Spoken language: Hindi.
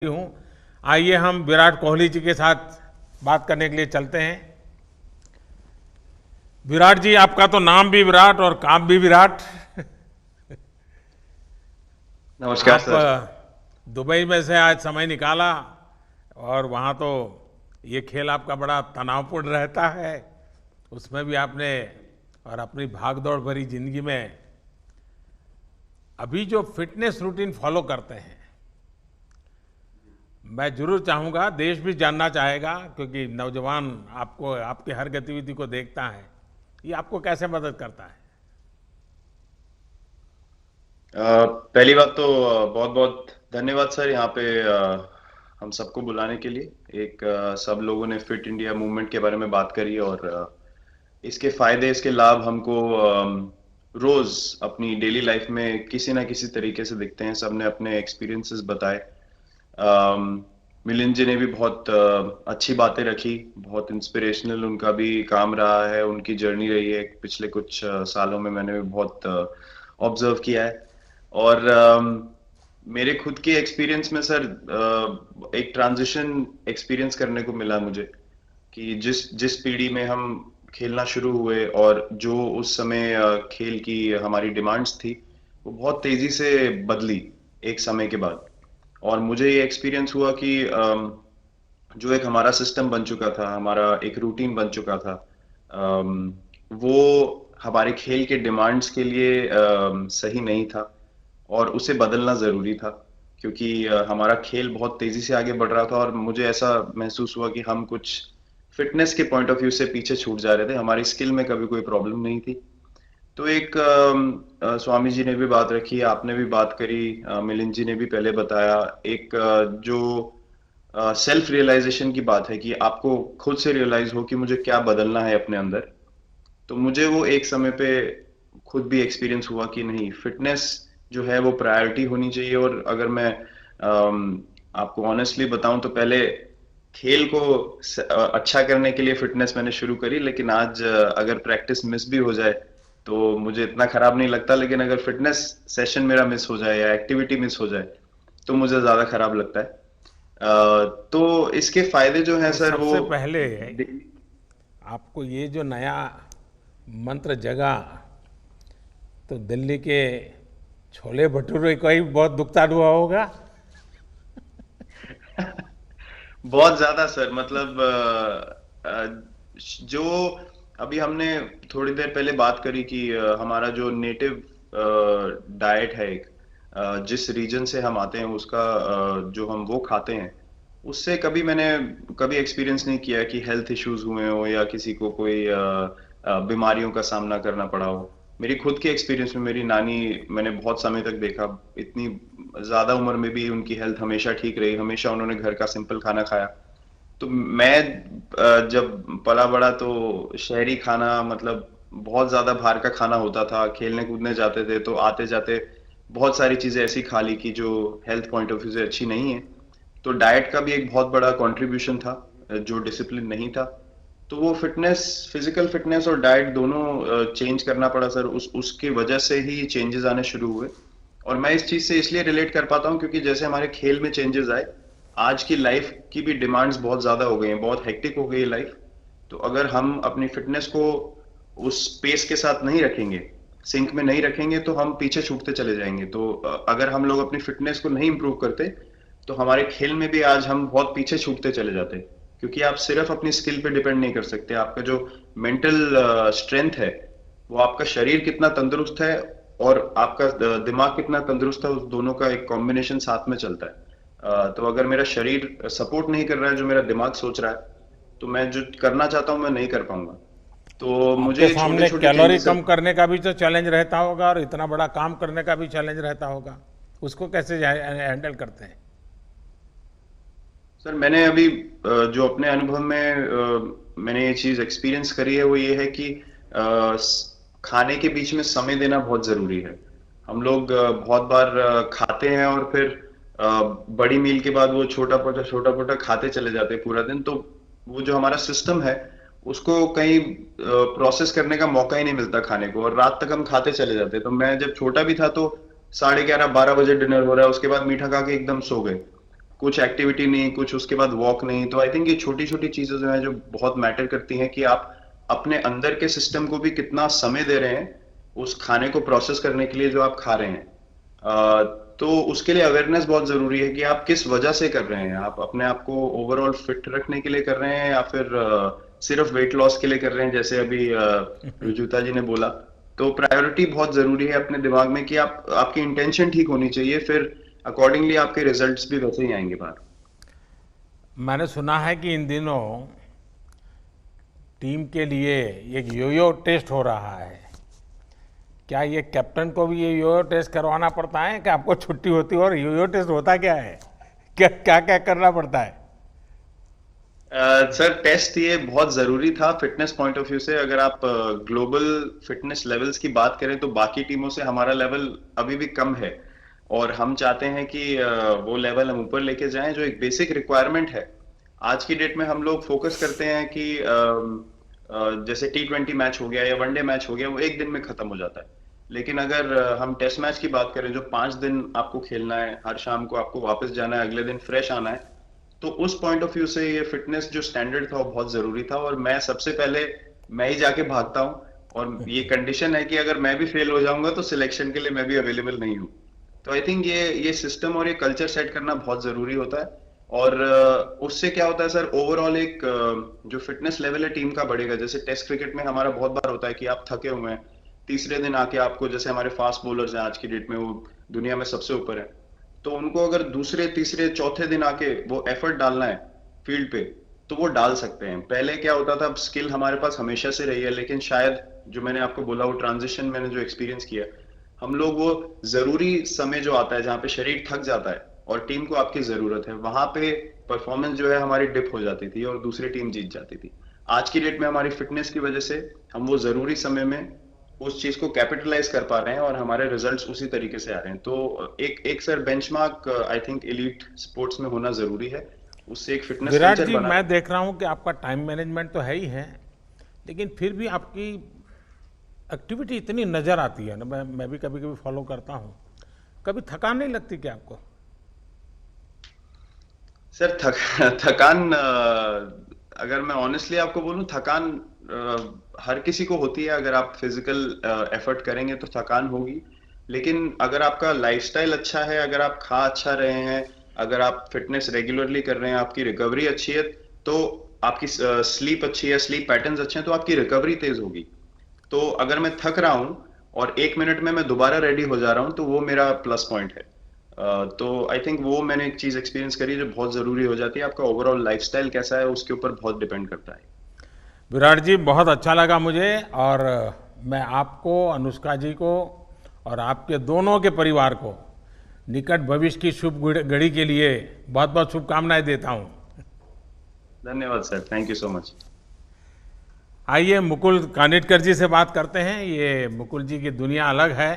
हूँ। आइए हम विराट कोहली जी के साथ बात करने के लिए चलते हैं। विराट जी, आपका तो नाम भी विराट और काम भी विराट। नमस्कार आप सर। दुबई में से आज समय निकाला और वहाँ तो ये खेल आपका बड़ा तनावपूर्ण रहता है। उसमें भी आपने और अपनी भागदौड़ भरी जिंदगी में अभी जो फिटनेस रूटीन फॉलो करते हैं, मैं जरूर चाहूंगा, देश भी जानना चाहेगा, क्योंकि नौजवान आपको आपकी हर गतिविधि को देखता है। ये आपको कैसे मदद करता है? पहली बात तो बहुत बहुत धन्यवाद सर यहाँ पे हम सबको बुलाने के लिए। सब लोगों ने फिट इंडिया मूवमेंट के बारे में बात करी और इसके फायदे इसके लाभ हमको रोज अपनी डेली लाइफ में किसी ना किसी तरीके से दिखते हैं। सबने अपने एक्सपीरियंसेस बताए। मिलिंद जी ने भी बहुत अच्छी बातें रखी। बहुत इंस्पिरेशनल उनका भी काम रहा है, उनकी जर्नी रही है। पिछले कुछ सालों में मैंने भी बहुत ऑब्जर्व किया है। और मेरे खुद के एक्सपीरियंस में सर एक ट्रांजिशन एक्सपीरियंस करने को मिला मुझे कि जिस जिस पीढ़ी में हम खेलना शुरू हुए और जो उस समय खेल की हमारी डिमांड्स थी, वो बहुत तेजी से बदली एक समय के बाद। और मुझे ये एक्सपीरियंस हुआ कि जो एक हमारा सिस्टम बन चुका था, हमारा एक रूटीन बन चुका था, वो हमारे खेल के डिमांड्स के लिए सही नहीं था और उसे बदलना ज़रूरी था। क्योंकि हमारा खेल बहुत तेज़ी से आगे बढ़ रहा था और मुझे ऐसा महसूस हुआ कि हम कुछ फिटनेस के पॉइंट ऑफ व्यू से पीछे छूट जा रहे थे। हमारी स्किल में कभी कोई प्रॉब्लम नहीं थी। तो स्वामी जी ने भी बात रखी, आपने भी बात करी, मिलिंद जी ने भी पहले बताया। एक जो सेल्फ रियलाइजेशन की बात है कि आपको खुद से रियलाइज हो कि मुझे क्या बदलना है अपने अंदर। तो मुझे वो एक समय पे खुद भी एक्सपीरियंस हुआ कि नहीं, फिटनेस जो है वो प्रायोरिटी होनी चाहिए। और अगर मैं आपको ऑनेस्टली बताऊं तो पहले खेल को अच्छा करने के लिए फिटनेस मैंने शुरू करी, लेकिन आज अगर प्रैक्टिस मिस भी हो जाए तो मुझे इतना खराब नहीं लगता। लेकिन अगर फिटनेस सेशन मेरा मिस हो जाए या एक्टिविटी मिस हो जाए तो मुझे ज्यादा खराब लगता है। तो इसके फायदे जो हैं तो सर वो सबसे पहले आपको ये जो नया मंत्र जगा, तो दिल्ली के छोले भटूरे का ही बहुत दुखता हुआ होगा। बहुत ज्यादा सर। मतलब जो अभी हमने थोड़ी देर पहले बात करी कि हमारा जो नेटिव डाइट है, एक जिस रीजन से हम आते हैं उसका जो हम वो खाते हैं, उससे मैंने कभी एक्सपीरियंस नहीं किया कि हेल्थ इश्यूज हुए हो या किसी को कोई बीमारियों का सामना करना पड़ा हो। मेरी खुद के एक्सपीरियंस में मेरी नानी, मैंने बहुत समय तक देखा, इतनी ज्यादा उम्र में भी उनकी हेल्थ हमेशा ठीक रही। हमेशा उन्होंने घर का सिंपल खाना खाया। तो मैं जब पला बड़ा तो शहरी खाना, मतलब बहुत ज्यादा बाहर का खाना होता था। खेलने कूदने जाते थे तो आते जाते बहुत सारी चीजें ऐसी खा ली कि जो हेल्थ पॉइंट ऑफ व्यू से अच्छी नहीं है। तो डाइट का भी एक बहुत बड़ा कंट्रीब्यूशन था, जो डिसिप्लिन नहीं था। तो वो फिटनेस, फिजिकल फिटनेस और डाइट दोनों चेंज करना पड़ा सर। उसकी वजह से ही चेंजेस आने शुरू हुए। और मैं इस चीज से इसलिए रिलेट कर पाता हूँ क्योंकि जैसे हमारे खेल में चेंजेस आए, आज की लाइफ की भी डिमांड्स बहुत ज्यादा हो गई हैं, बहुत हेक्टिक हो गई है लाइफ। तो अगर हम अपनी फिटनेस को उस पेस के साथ नहीं रखेंगे, सिंक में नहीं रखेंगे, तो हम पीछे छूटते चले जाएंगे। तो अगर हम लोग अपनी फिटनेस को नहीं इंप्रूव करते तो हमारे खेल में भी आज हम बहुत पीछे छूटते चले जाते। क्योंकि आप सिर्फ अपनी स्किल पे डिपेंड नहीं कर सकते। आपका जो मेंटल स्ट्रेंथ है, वो आपका शरीर कितना तंदुरुस्त है और आपका दिमाग कितना तंदुरुस्त है, उस दोनों का एक कॉम्बिनेशन साथ में चलता है। तो अगर मेरा शरीर सपोर्ट नहीं कर रहा है जो मेरा दिमाग सोच रहा है, तो मैं जो करना चाहता हूँ मैं नहीं कर पाऊंगा। तो मुझे आपके ये छोटे सामने छोटे कैलोरी चेंजेस। कम करने का भी तो चैलेंज रहता होगा और इतना बड़ा काम करने का भी चैलेंज रहता होगा। उसको कैसे हैंडल करते हैं? सर मैंने अभी जो अपने अनुभव में मैंने ये चीज एक्सपीरियंस करी है, वो ये है कि खाने के बीच में समय देना बहुत जरूरी है। हम लोग बहुत बार खाते हैं और फिर बड़ी मील के बाद वो छोटा पोटा खाते चले जाते हैं पूरा दिन। तो वो जो हमारा सिस्टम है, उसको कहीं प्रोसेस करने का मौका ही नहीं मिलता खाने को, और रात तक हम खाते चले जाते हैं। तो मैं जब छोटा भी था तो 11:30 12 बजे डिनर हो रहा है, उसके बाद मीठा खा के एकदम सो गए। कुछ एक्टिविटी नहीं, कुछ उसके बाद वॉक नहीं। तो आई थिंक ये छोटी छोटी चीजें जो है जो बहुत मैटर करती हैं कि आप अपने अंदर के सिस्टम को भी कितना समय दे रहे हैं उस खाने को प्रोसेस करने के लिए जो आप खा रहे हैं। तो उसके लिए अवेयरनेस बहुत जरूरी है कि आप किस वजह से कर रहे हैं। आप अपने आप को ओवरऑल फिट रखने के लिए कर रहे हैं या फिर सिर्फ वेट लॉस के लिए कर रहे हैं, जैसे अभी रुजुता जी ने बोला। तो प्रायोरिटी बहुत जरूरी है अपने दिमाग में कि आप आपकी इंटेंशन ठीक होनी चाहिए, फिर अकॉर्डिंगली आपके रिजल्ट्स भी वैसे ही आएंगे बाहर। मैंने सुना है कि इन दिनों टीम के लिए एक योयो टेस्ट हो रहा है। क्या ये कैप्टन को भी ये योयो टेस्ट करवाना पड़ता है कि आपको छुट्टी होती है? और योयो टेस्ट होता क्या है? क्या क्या क्या करना पड़ता है? सर टेस्ट ये बहुत जरूरी था फिटनेस पॉइंट ऑफ व्यू से। अगर आप ग्लोबल फिटनेस लेवल्स की बात करें तो बाकी टीमों से हमारा लेवल अभी भी कम है, और हम चाहते हैं कि वो लेवल हम ऊपर लेके जाएं जो एक बेसिक रिक्वायरमेंट है। आज की डेट में हम लोग फोकस करते हैं कि जैसे T20 मैच हो गया या वनडे मैच हो गया, वो एक दिन में खत्म हो जाता है। लेकिन अगर हम टेस्ट मैच की बात करें जो 5 दिन आपको खेलना है, हर शाम को आपको वापस जाना है, अगले दिन फ्रेश आना है, तो उस पॉइंट ऑफ व्यू से ये फिटनेस जो स्टैंडर्ड था वो बहुत जरूरी था। और मैं सबसे पहले मैं ही जाके भागता हूँ, और ये कंडीशन है कि अगर मैं भी फेल हो जाऊंगा तो सिलेक्शन के लिए मैं भी अवेलेबल नहीं हूँ। तो आई थिंक ये सिस्टम और ये कल्चर सेट करना बहुत जरूरी होता है। और उससे क्या होता है सर, ओवरऑल एक जो फिटनेस लेवल है टीम का बढ़ेगा। जैसे टेस्ट क्रिकेट में हमारा बहुत बार होता है कि आप थके हुए हैं, तीसरे दिन आके आपको, जैसे हमारे फास्ट बॉलर्स हैं आज की डेट में, वो दुनिया में सबसे ऊपर है, तो उनको अगर दूसरे तीसरे चौथे दिन आके वो एफर्ट डालना है फील्ड पे, तो वो डाल सकते हैं। पहले क्या होता था, स्किल हमारे पास हमेशा से रही है, लेकिन शायद जो मैंने आपको बोला वो ट्रांजिशन मैंने जो एक्सपीरियंस किया, हम लोग वो जरूरी समय जो आता है जहाँ पे शरीर थक जाता है और टीम को आपकी जरूरत है, वहां पे परफॉर्मेंस जो है हमारी डिप हो जाती थी और दूसरी टीम जीत जाती थी। आज की डेट में हमारी फिटनेस की वजह से हम वो जरूरी समय में उस चीज को कैपिटलाइज कर पा रहे हैं और हमारे रिजल्ट्स उसी तरीके से आ रहे हैं। तो एक एक sir benchmark I think elite sports में होना जरूरी है, उससे एक फिटनेस विराट कल्चर जी, बना। मैं देख रहा हूँ कि आपका टाइम मैनेजमेंट तो है ही है, लेकिन फिर भी आपकी एक्टिविटी इतनी नज़र आती है ना, मैं भी कभी कभी फॉलो करता हूँ। कभी थकान नहीं लगती क्या आपको? सर थकान अगर मैं ऑनेस्टली आपको बोलूं, थकान हर किसी को होती है। अगर आप फिजिकल एफर्ट करेंगे तो थकान होगी, लेकिन अगर आपका लाइफस्टाइल अच्छा है, अगर आप खा अच्छा रहे हैं, अगर आप फिटनेस रेगुलरली कर रहे हैं, आपकी रिकवरी अच्छी है, तो आपकी स्लीप अच्छी है, स्लीप पैटर्न्स अच्छे हैं, तो आपकी रिकवरी तेज होगी। तो अगर मैं थक रहा हूं और 1 मिनट में मैं दोबारा रेडी हो जा रहा हूं, तो वो मेरा प्लस पॉइंट है। तो आई थिंक वो मैंने एक चीज एक्सपीरियंस करी जो बहुत जरूरी हो जाती है। आपका ओवरऑल लाइफस्टाइल कैसा है उसके ऊपर बहुत डिपेंड करता है। विराट जी, बहुत अच्छा लगा मुझे। और मैं आपको, अनुष्का जी को और आपके दोनों के परिवार को निकट भविष्य की शुभ घड़ी के लिए बहुत बहुत शुभकामनाएं देता हूं। धन्यवाद sir, thank you so much. आइए मुकुल कानिटकर जी से बात करते हैं। ये मुकुल जी की दुनिया अलग है।